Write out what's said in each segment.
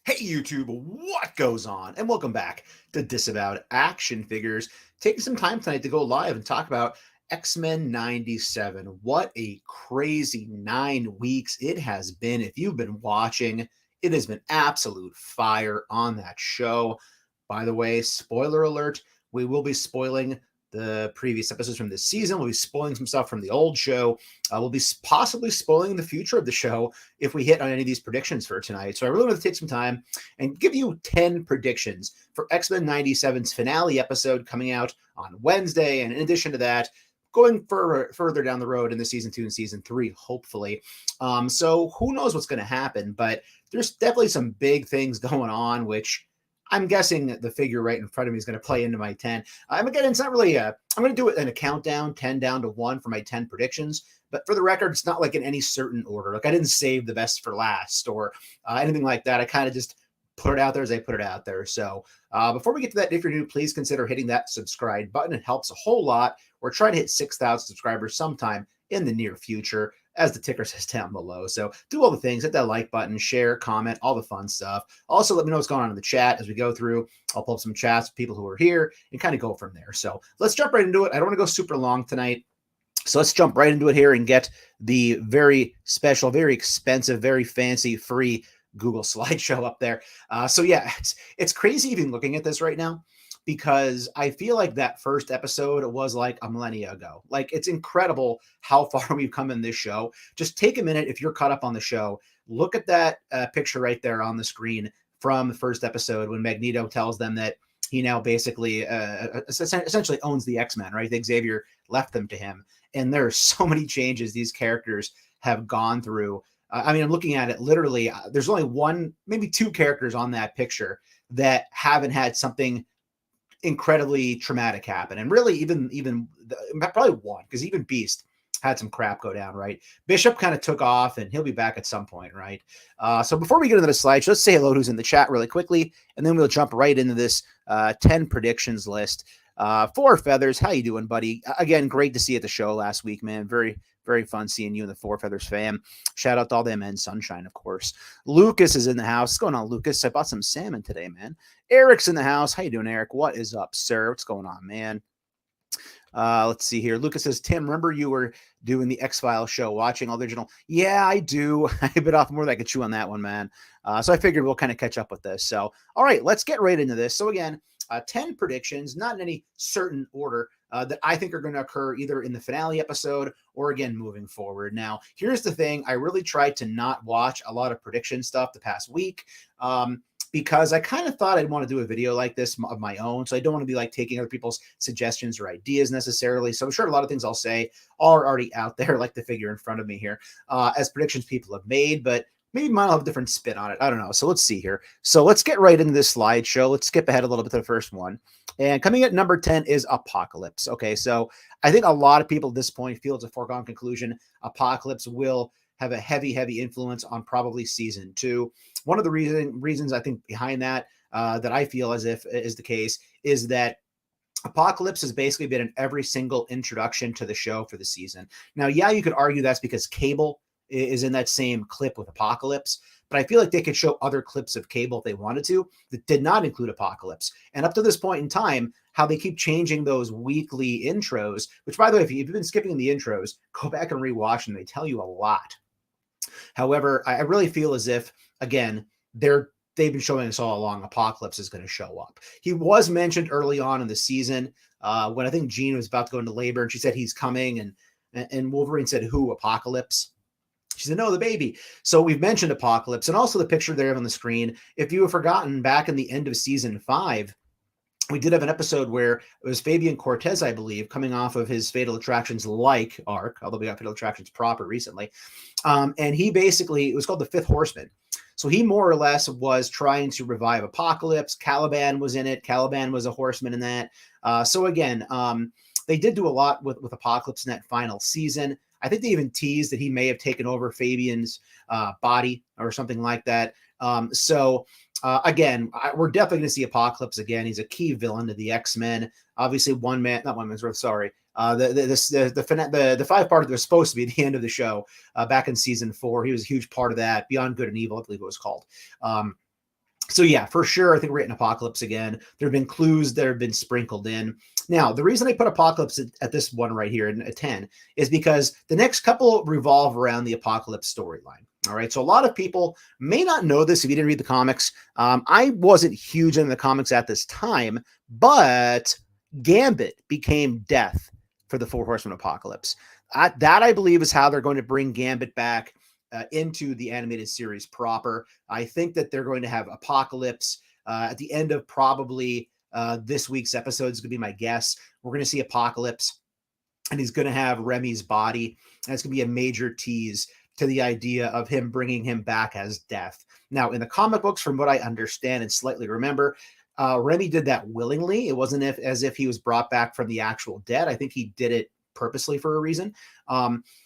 Hey YouTube, what goes on? And welcome back to Disavowed Action Figures. Taking some time tonight to go live and talk about X-Men 97. What a crazy 9 weeks it has been. If you've been watching, it has been absolute fire on that show. By the way, spoiler alert, we will be spoiling the previous episodes from this season. We'll be spoiling some stuff from the old show. We'll be possibly spoiling the future of the show if we hit on any of these predictions for tonight. So I really want to take some time and give you 10 predictions for X-Men 97's finale episode coming out on Wednesday. And in addition to that, going further down the road in the season 2 and season 3, hopefully. So who knows what's going to happen, but there's definitely some big things going on, which I'm guessing the figure right in front of me is going to play into my 10. Again, it's not really I'm going to do it in a countdown, 10 down to 1 for my 10 predictions. But for the record, it's not like in any certain order. Like I didn't save the best for last or anything like that. I kind of just put it out there as I put it out there. So before we get to that, if you're new, please consider hitting that subscribe button. It helps a whole lot. We're trying to hit 6,000 subscribers sometime in the near future, as the ticker says down below. So do all the things, hit that like button, share, comment, all the fun stuff. Also, let me know what's going on in the chat as we go through. I'll pull up some chats with people who are here and kind of go from there. So let's jump right into it. I don't want to go super long tonight. So let's jump right into it here and get the very special, very expensive, very fancy, free Google slideshow up there. So yeah, it's crazy even looking at this right now, because I feel like that first episode was like a millennia ago. Like, it's incredible how far we've come in this show. Just take a minute if you're caught up on the show. Look at that picture right there on the screen from the first episode when Magneto tells them that he now basically essentially owns the X-Men, right? Xavier left them to him. And there are so many changes these characters have gone through. I mean, I'm looking at it literally. There's only one, maybe two characters on that picture that haven't had something incredibly traumatic happen. And really even probably one, because even Beast had some crap go down, right? Bishop kind of took off and he'll be back at some point, right? So before we get into the slides, let's say hello who's in the chat really quickly, and then we'll jump right into this 10 predictions list. Four Feathers, how you doing, buddy? Again, great to see you at the show last week, man. Very, very fun seeing you and the Four Feathers fam. Shout out to all them and Sunshine, of course. Lucas is in the house. What's going on, Lucas? I bought some salmon today, man. Eric's in the house. How you doing, Eric? What is up, sir? What's going on, man? Let's see here. Lucas says, Tim, remember you were doing the X-Files show, watching all the original? Yeah, I do. I bit off more than I could chew on that one, man. So I figured we'll kind of catch up with this. So, all right, let's get right into this. So again, 10 predictions, not in any certain order, that I think are going to occur either in the finale episode or again moving forward. Now, here's the thing. I really tried to not watch a lot of prediction stuff the past week. Because I kind of thought I'd want to do a video like this of my own. So I don't want to be like taking other people's suggestions or ideas necessarily. So I'm sure a lot of things I'll say are already out there, like the figure in front of me here, as predictions people have made, but maybe mine will have a different spin on it. I don't know. So let's see here. So let's get right into this slideshow. Let's skip ahead a little bit to the first one. And coming at number 10 is Apocalypse. Okay, so I think a lot of people at this point feel it's a foregone conclusion. Apocalypse will have a heavy influence on probably season 2. One of the reasons I think behind that, that I feel as if is the case, is that Apocalypse has basically been in every single introduction to the show for the season. Now, yeah, you could argue that's because Cable is in that same clip with Apocalypse, but I feel like they could show other clips of Cable if they wanted to that did not include Apocalypse. And up to this point in time, how they keep changing those weekly intros, which, by the way, if you've been skipping the intros, go back and rewatch them. They tell you a lot. However, I really feel as if, again, they've been showing us all along Apocalypse is going to show up. He was mentioned early on in the season when I think Jean was about to go into labor, and she said he's coming, and Wolverine said, who, Apocalypse? She said, no, the baby. So we've mentioned Apocalypse, and also the picture there on the screen. If you have forgotten, back in the end of season 5, we did have an episode where it was Fabian Cortez, I believe, coming off of his Fatal Attractions like arc, although we got Fatal Attractions proper recently. And he basically, it was called the Fifth Horseman. So he more or less was trying to revive Apocalypse. Caliban was in it. Caliban was a horseman in that. So again, they did do a lot with Apocalypse in that final season. I think they even teased that he may have taken over Fabian's body or something like that. Again, we're definitely going to see Apocalypse again. He's a key villain to the X-Men. Obviously, Not One Man's Worth, sorry. The 5-part that was supposed to be at the end of the show back in season 4. He was a huge part of that. Beyond Good and Evil, I believe it was called. So yeah, for sure, I think we're getting Apocalypse again. There have been clues that have been sprinkled in. Now, the reason I put Apocalypse at this one right here in a 10 is because the next couple revolve around the Apocalypse storyline. All right, so a lot of people may not know this if you didn't read the comics. I wasn't huge into the comics at this time, but Gambit became Death for the Four Horsemen Apocalypse. That, I believe, is how they're going to bring Gambit back into the animated series proper. I think that they're going to have Apocalypse at the end of probably this week's episode is going to be my guess. We're going to see Apocalypse, and he's going to have Remy's body, and it's going to be a major tease to the idea of him bringing him back as Death. Now, in the comic books, from what I understand and slightly remember, Remy did that willingly. It wasn't as if he was brought back from the actual dead. I think he did it purposely for a reason.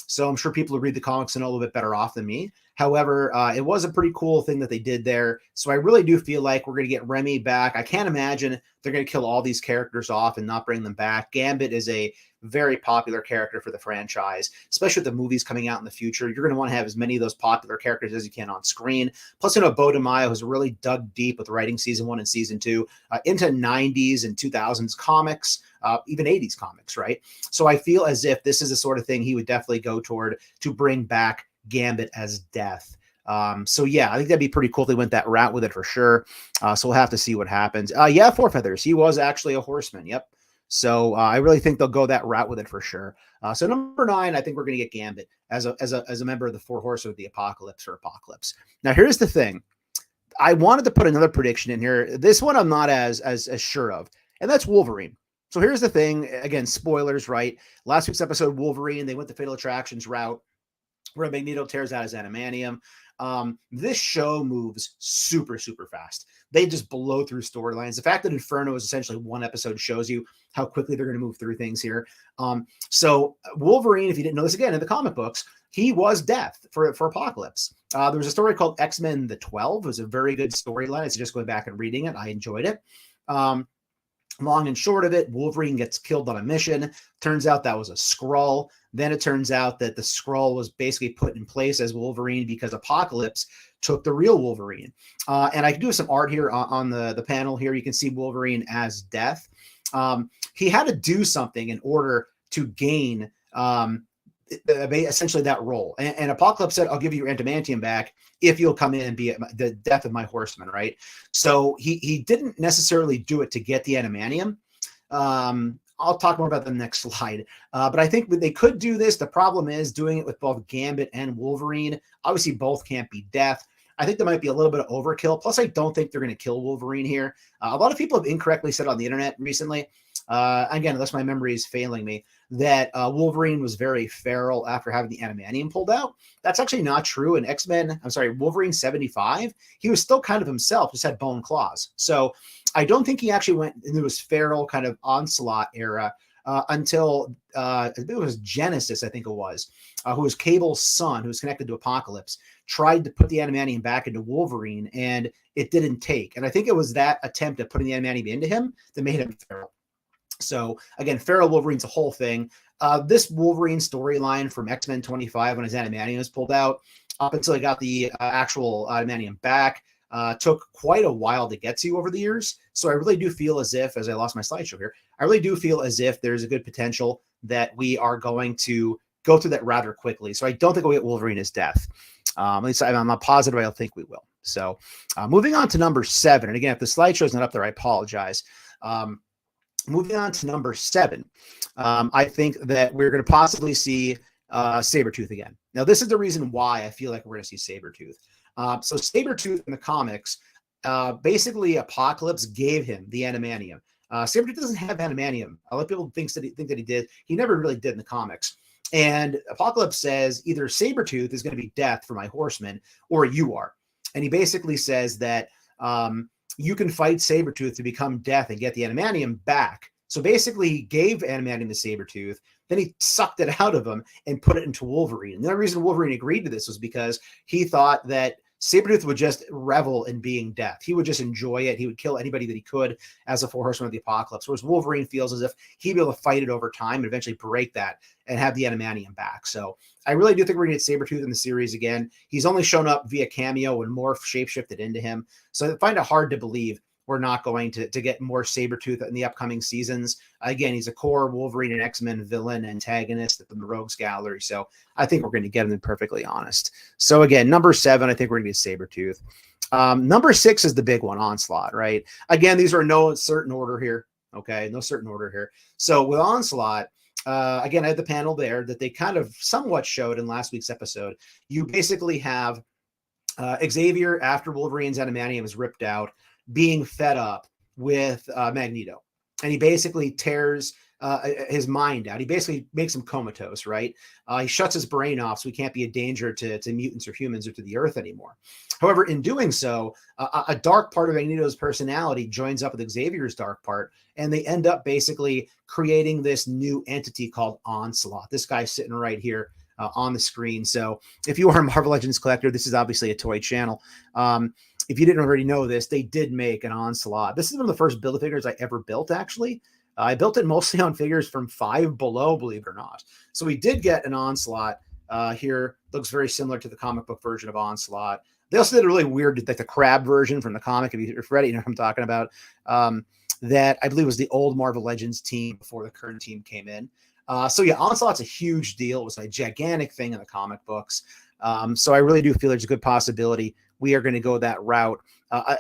So I'm sure people who read the comics know a little bit better off than me. However, it was a pretty cool thing that they did there. So I really do feel like we're going to get Remy back. I can't imagine they're going to kill all these characters off and not bring them back. Gambit is a very popular character for the franchise, especially with the movies coming out in the future. You're going to want to have as many of those popular characters as you can on screen. Plus, Beau DeMaio has really dug deep with writing season 1 and season 2 into 90s and 2000s comics, even 80s comics, right? So I feel as if this is the sort of thing he would definitely go toward to bring back Gambit as Death. So yeah, I think that'd be pretty cool if they went that route with it for sure. So we'll have to see what happens. Yeah, Four Feathers. He was actually a horseman. Yep. So I really think they'll go that route with it for sure. So number 9, I think we're going to get Gambit as a member of the Four Horsemen of the Apocalypse or Apocalypse. Now here's the thing. I wanted to put another prediction in here. This one I'm not as sure of, and that's Wolverine. So here's the thing. Again, spoilers, right? Last week's episode, Wolverine, they went the Fatal Attractions route where Magneto tears out his adamantium. This show moves super, super fast. They just blow through storylines. The fact that Inferno is essentially one episode shows you how quickly they're going to move through things here. So Wolverine, if you didn't know this, again, in the comic books, he was Death for Apocalypse. There was a story called X-Men the 12. It was a very good storyline. It's just going back and reading it. I enjoyed it. Long and short of it, Wolverine gets killed on a mission. Turns out that was a Skrull. Then it turns out that the Skrull was basically put in place as Wolverine because Apocalypse took the real Wolverine. And I can do some art here on the panel here. You can see Wolverine as Death. He had to do something in order to gain essentially that role. And Apocalypse said, I'll give you your adamantium back if you'll come in and be the death of my horseman, right? So he didn't necessarily do it to get the adamantium. I'll talk more about the next slide. But I think they could do this. The problem is doing it with both Gambit and Wolverine. Obviously, both can't be Death. I think there might be a little bit of overkill. Plus, I don't think they're going to kill Wolverine here. A lot of people have incorrectly said on the internet recently, again, unless my memory is failing me, that Wolverine was very feral after having the adamantium pulled out. That's actually not true. In Wolverine 75, he was still kind of himself, just had bone claws. So I don't think he actually went into his feral kind of Onslaught era until I think it was Genesis, I think it was, who was Cable's son, who was connected to Apocalypse, tried to put the adamantium back into Wolverine, and it didn't take. And I think it was that attempt at putting the adamantium into him that made him feral. So again, feral Wolverine's a whole thing. This Wolverine storyline from X-Men 25 when his adamantium was pulled out up until he got the actual adamantium back took quite a while to get to over the years. So I really do feel as if, as I lost my slideshow here, I really do feel as if there's a good potential that we are going to go through that rather quickly. So I don't think we'll get Wolverine as Death. At least I'm not positive. I don't think we will. So moving on to number 7. And again, if the slideshow's not up there, I apologize. Moving on to number 7, I think that we're going to possibly see Sabertooth again. Now, this is the reason why I feel like we're going to see Sabertooth. So Sabertooth in the comics, basically Apocalypse gave him the adamantium. Sabertooth doesn't have adamantium. A lot of people think that he did. He never really did in the comics. And Apocalypse says either Sabertooth is going to be Death for my horseman or you are. And he basically says that you can fight Sabertooth to become Death and get the adamantium back. So basically he gave adamantium to Sabertooth, then he sucked it out of him and put it into Wolverine. And the only reason Wolverine agreed to this was because he thought that Sabertooth would just revel in being death. He would just enjoy it. He would kill anybody that he could as a 4 horseman of the apocalypse, whereas Wolverine feels as if he'd be able to fight it over time and eventually break that and have the adamantium back. So I really do think we're going to get Sabertooth in the series again. He's only shown up via cameo and more shapeshifted into him. So I find it hard to believe we're not going to get more Sabertooth in the upcoming seasons. Again, he's a core Wolverine and X-Men villain antagonist at the Rogues Gallery. So I think we're going to get him, to be perfectly honest. So again, number 7, I think we're going to get Sabertooth. Number 6 is the big one, Onslaught, right? Again, these are no certain order here. Okay, no certain order here. So with Onslaught, again, I had the panel there that they kind of somewhat showed in last week's episode. You basically have Xavier, after Wolverine's adamantium is ripped out, being fed up with Magneto. And he basically tears his mind out. He basically makes him comatose, right? He shuts his brain off so he can't be a danger to mutants or humans or to the Earth anymore. However, in doing so, a dark part of Magneto's personality joins up with Xavier's dark part, and they end up basically creating this new entity called Onslaught. This guy's sitting right here on the screen. So if you are a Marvel Legends collector, this is obviously a toy channel. If you didn't already know this, they did make an Onslaught. This is one of the first Build-A-Figures I ever built, actually. I built it mostly on figures from Five Below, believe it or not. So we did get an Onslaught here. Looks very similar to the comic book version of Onslaught. They also did a really weird, like the crab version from the comic, if you've read it, you know what I'm talking about. That I believe was the old Marvel Legends team before the current team came in. So yeah, Onslaught's a huge deal. It was a gigantic thing in the comic books. So I really do feel there's a good possibility we are going to go that route.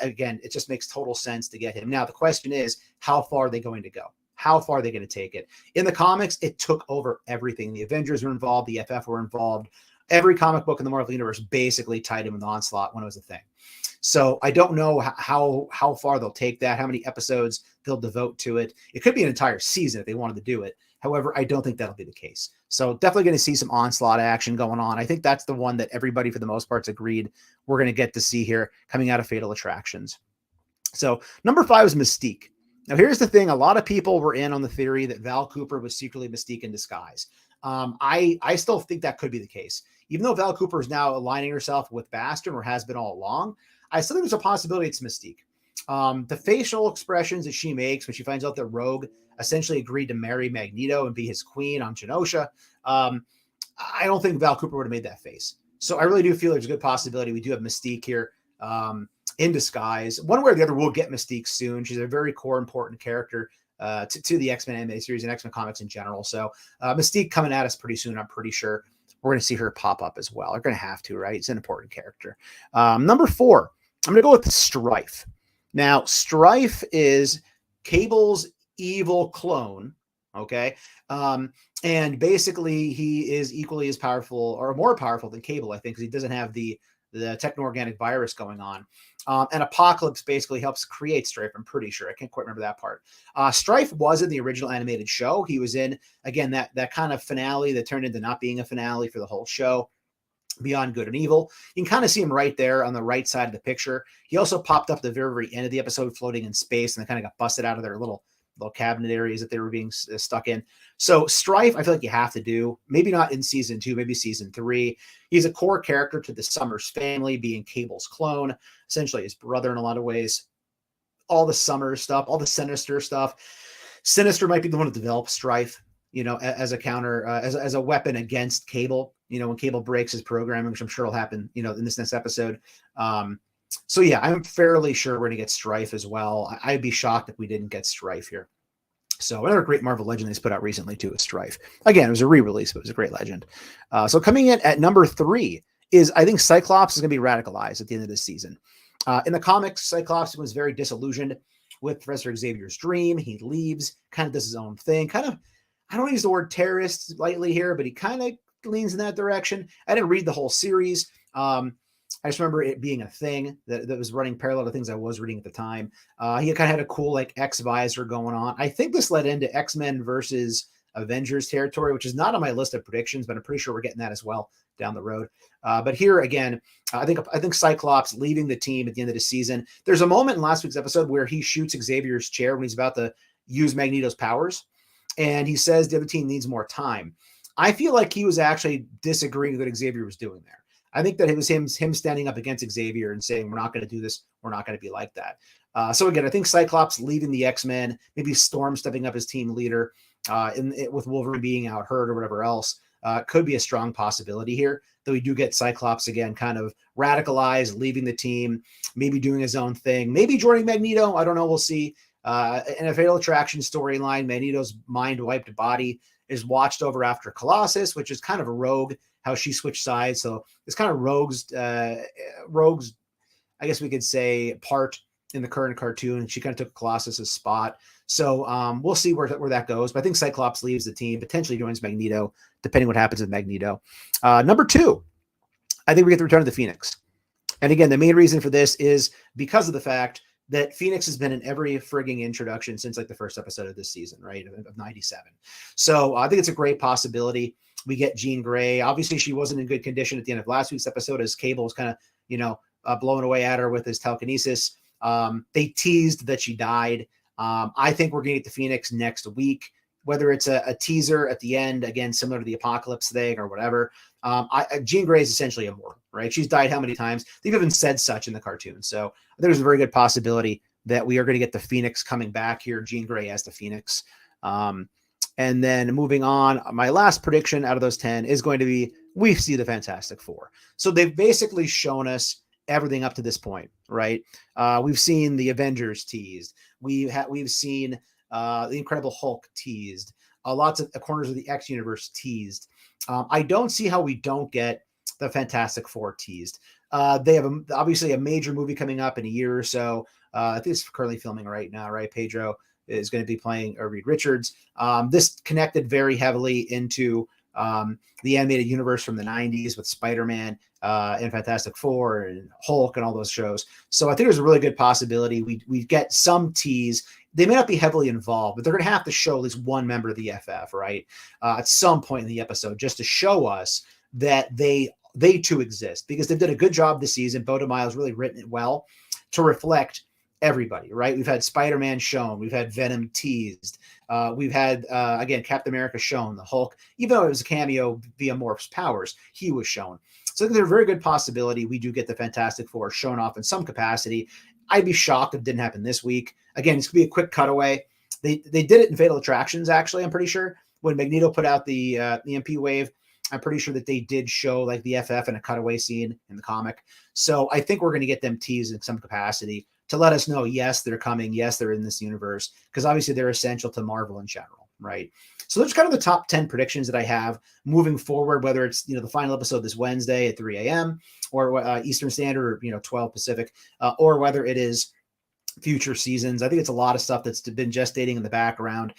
Again, it just makes total sense to get him. Now, the question is, how far are they going to go? How far are they going to take it? In the comics, it took over everything. The Avengers were involved. The FF were involved. Every comic book in the Marvel Universe basically tied him with Onslaught when it was a thing. So I don't know how far they'll take that, how many episodes they'll devote to it. It could be an entire season if they wanted to do it. However, I don't think that'll be the case. So definitely going to see some Onslaught action going on. I think that's the one that everybody, for the most part, agreed we're going to get to see here coming out of Fatal Attractions. So number 5 is Mystique. Now, here's the thing. A lot of people were in on the theory that Val Cooper was secretly Mystique in disguise. I still think that could be the case. Even though Val Cooper is now aligning herself with Bastion, or has been all along, I still think there's a possibility it's Mystique. The facial expressions that she makes when she finds out that Rogue essentially agreed to marry Magneto and be his queen on Genosha, I don't think Val Cooper would have made that face. So I really do feel there's a good possibility we do have Mystique here in disguise. One way or the other, we'll get Mystique soon. She's a very core, important character to the X-Men animated series and X-Men comics in general. So Mystique coming at us pretty soon, I'm pretty sure. We're going to see her pop up as well. They're going to have to, right? It's an important character. Number 4, I'm going to go with Strife. Now, Strife is Cable's evil clone, okay? And basically, he is equally as powerful or more powerful than Cable, I think, because he doesn't have the techno-organic virus going on. And Apocalypse basically helps create Strife, I'm pretty sure. I can't quite remember that part. Strife was in the original animated show. He was in, again, that kind of finale that turned into not being a finale for the whole show, Beyond Good and Evil. You can kind of see him right there on the right side of the picture. He also popped up at the very, very end of the episode floating in space, and they kind of got busted out of their little cabinet areas that they were being stuck in. So Strife, I feel like you have to do, maybe not in season 2, maybe season 3. He's a core character to the Summers family, being Cable's clone, essentially his brother in a lot of ways. All the Summers stuff, all the Sinister stuff. Sinister might be the one to develop Strife, as a counter, as a weapon against Cable, when Cable breaks his programming, which I'm sure will happen, in this next episode. So yeah, I'm fairly sure we're going to get Strife as well. I'd be shocked if we didn't get Strife here. So another great Marvel Legend they put out recently too is Strife. Again, it was a re-release, but it was a great legend. So coming in at number 3 is, I think Cyclops is going to be radicalized at the end of this season. In the comics, Cyclops was very disillusioned with Professor Xavier's dream. He leaves, kind of does his own thing. Kind of, I don't use the word terrorist lightly here, but he kind of leans in that direction. I didn't read the whole series. I just remember it being a thing that was running parallel to things I was reading at the time. He kind of had a cool X visor going on. I think this led into X-Men versus Avengers territory, which is not on my list of predictions, but I'm pretty sure we're getting that as well down the road. But here again, I think Cyclops leaving the team at the end of the season. There's a moment in last week's episode where he shoots Xavier's chair when he's about to use Magneto's powers, and he says the other team needs more time. I feel like he was actually disagreeing with what Xavier was doing there. I think that it was him standing up against Xavier and saying, we're not going to do this. We're not going to be like that. So again, I think Cyclops leaving the X-Men, maybe Storm stepping up as team leader, with Wolverine being out hurt or whatever else, could be a strong possibility here. Though we do get Cyclops again, kind of radicalized, leaving the team, maybe doing his own thing, maybe joining Magneto. I don't know. We'll see. In a Fatal Attraction storyline, Magneto's mind-wiped body is watched over after Colossus, which is kind of a rogue, how she switched sides. So it's kind of rogues, I guess we could say, part in the current cartoon. She kind of took Colossus's spot. So we'll see where that goes. But I think Cyclops leaves the team, potentially joins Magneto, depending what happens with Magneto. Number 2, I think we get the return of the Phoenix. And again, the main reason for this is because of the fact that Phoenix has been in every frigging introduction since like the first episode of this season, right, of 97. So I think it's a great possibility. We get Jean Grey. Obviously, she wasn't in good condition at the end of last week's episode as Cable was kind of, blowing away at her with his telekinesis. They teased that she died. I think we're going to get the Phoenix next week, whether it's a teaser at the end, again, similar to the Apocalypse thing or whatever. Jean Grey is essentially immortal, right? She's died how many times? They've even said such in the cartoon. So I think there's a very good possibility that we are going to get the Phoenix coming back here, Jean Grey as the Phoenix. And then moving on, my last prediction out of those 10 is going to be, we see the Fantastic Four. So they've basically shown us everything up to this point, right? We've seen the Avengers teased. We've seen the Incredible Hulk teased. Lots of corners of the X universe teased. I don't see how we don't get the Fantastic Four teased. They have obviously a major movie coming up in a year or so. I think it's currently filming right now, right? Pedro is going to be playing Reed Richards. This connected very heavily into the animated universe from the 90s with Spider-Man and Fantastic Four and Hulk and all those shows. So I think there's a really good possibility we get some tease. They may not be heavily involved, but they're going to have to show at least one member of the FF, right? At some point in the episode, just to show us that they too exist, because they've done a good job this season. Bo DeMaio's really written it well to reflect everybody, right? We've had Spider-Man shown, we've had Venom teased, we've had again Captain America shown, the Hulk, even though it was a cameo via Morph's powers, he was shown. So I think there's a very good possibility we do get the Fantastic Four shown off in some capacity. I'd be shocked if it didn't happen this week. Again, it's gonna be a quick cutaway. They did it in Fatal Attractions, actually. I'm pretty sure when Magneto put out the EMP wave, I'm pretty sure that they did show like the FF in a cutaway scene in the comic. So I think we're going to get them teased in some capacity to let us know, yes, they're coming. Yes, they're in this universe, because obviously they're essential to Marvel in general, right? So those are kind of the top 10 predictions that I have moving forward, whether it's, the final episode this Wednesday at 3 a.m. or Eastern Standard, or, 12 Pacific, or whether it is future seasons. I think it's a lot of stuff that's been gestating in the background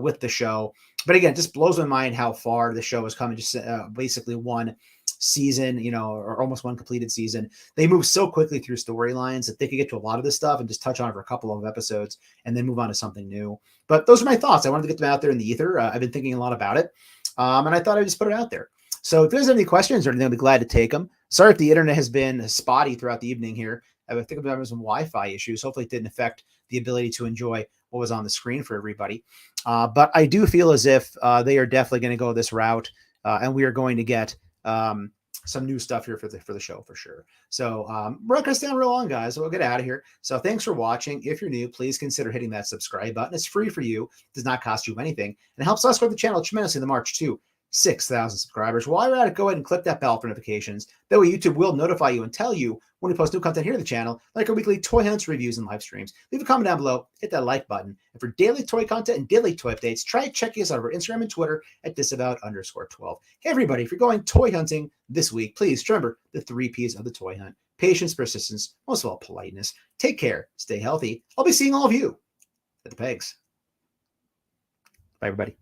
with the show. But again, it just blows my mind how far the show has come in just basically one season, or almost one completed season. They move so quickly through storylines that they could get to a lot of this stuff and just touch on it for a couple of episodes and then move on to something new. But those are my thoughts. I wanted to get them out there in the ether. I've been thinking a lot about it, and I thought I'd just put it out there. So if there's any questions or anything, I'll be glad to take them. Sorry if the internet has been spotty throughout the evening here. I think there was some Wi-Fi issues. Hopefully it didn't affect the ability to enjoy what was on the screen for everybody. But I do feel as if they are definitely going to go this route, and we are going to get some new stuff here for the show for sure. So we're not going to stay on real long, guys. So we'll get out of here. So thanks for watching. If you're new, please consider hitting that subscribe button. It's free for you. It does not cost you anything, and it helps us grow the channel tremendously in the march to 6,000 subscribers. While you're at it, go ahead and click that bell for notifications. That way YouTube will notify you and tell you when we post new content here on the channel, like our weekly toy hunts, reviews, and live streams. Leave a comment down below, hit that like button. And for daily toy content and daily toy updates, try checking us out over Instagram and Twitter at Disavowed_12. Hey everybody, if you're going toy hunting this week, please remember the 3 Ps of the toy hunt: patience, persistence, most of all politeness. Take care, stay healthy. I'll be seeing all of you at the pegs. Bye everybody.